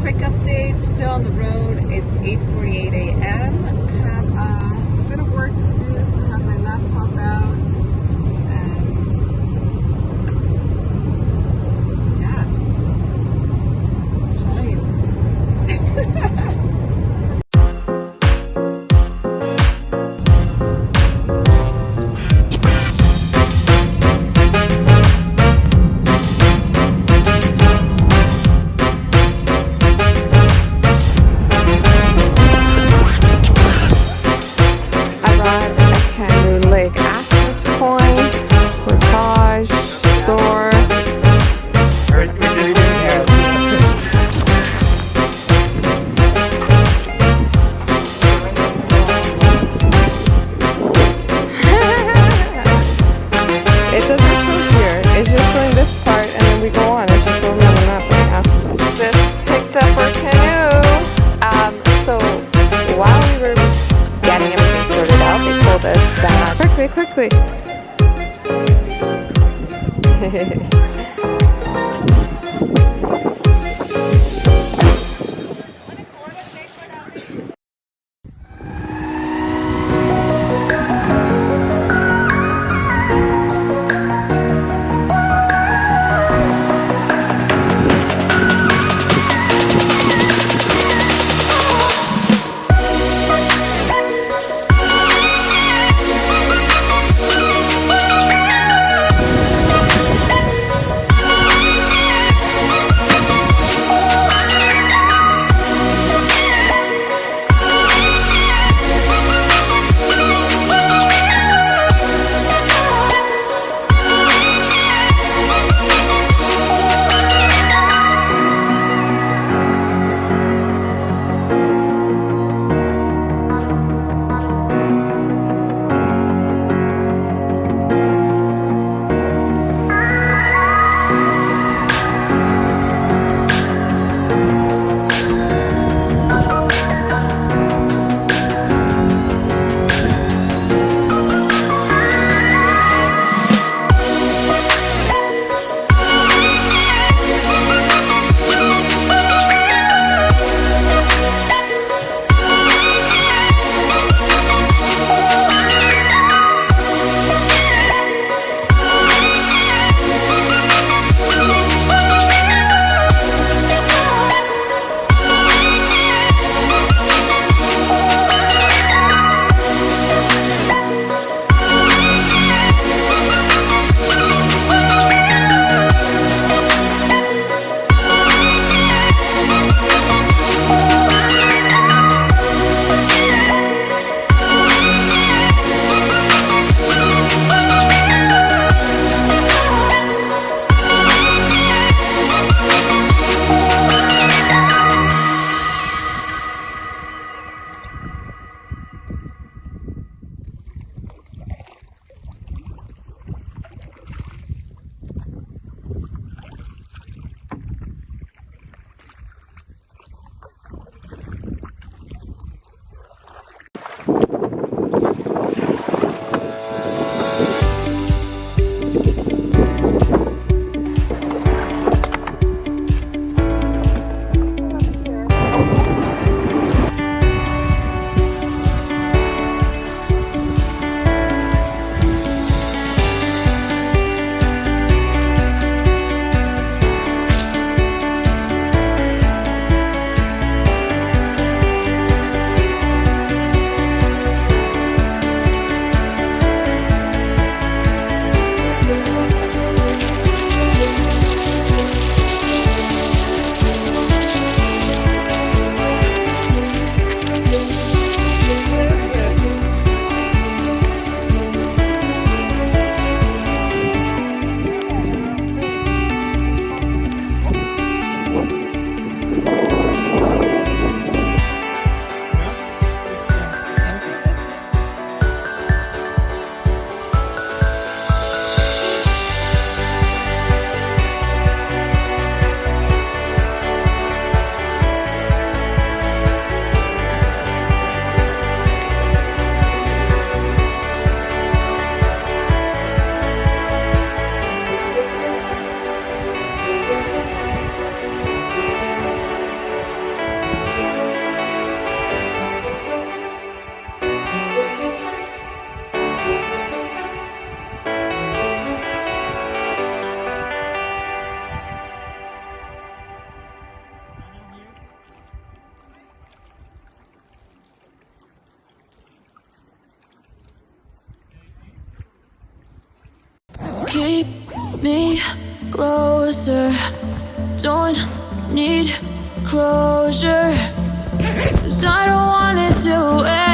quick update, still on the road. It's 8:48 a.m. Have a bit of work to do, so I have my laptop out. Yeah. Shine. Canoe Lake access point, portage, store. It doesn't show here, it's just showing this part and then we go on. It's just showing me on the map right now. Just picked up our canoe. So while we were getting everything sorted out, they told us that quickly. keep me closer. Don't need closure, 'cause I don't want it to end.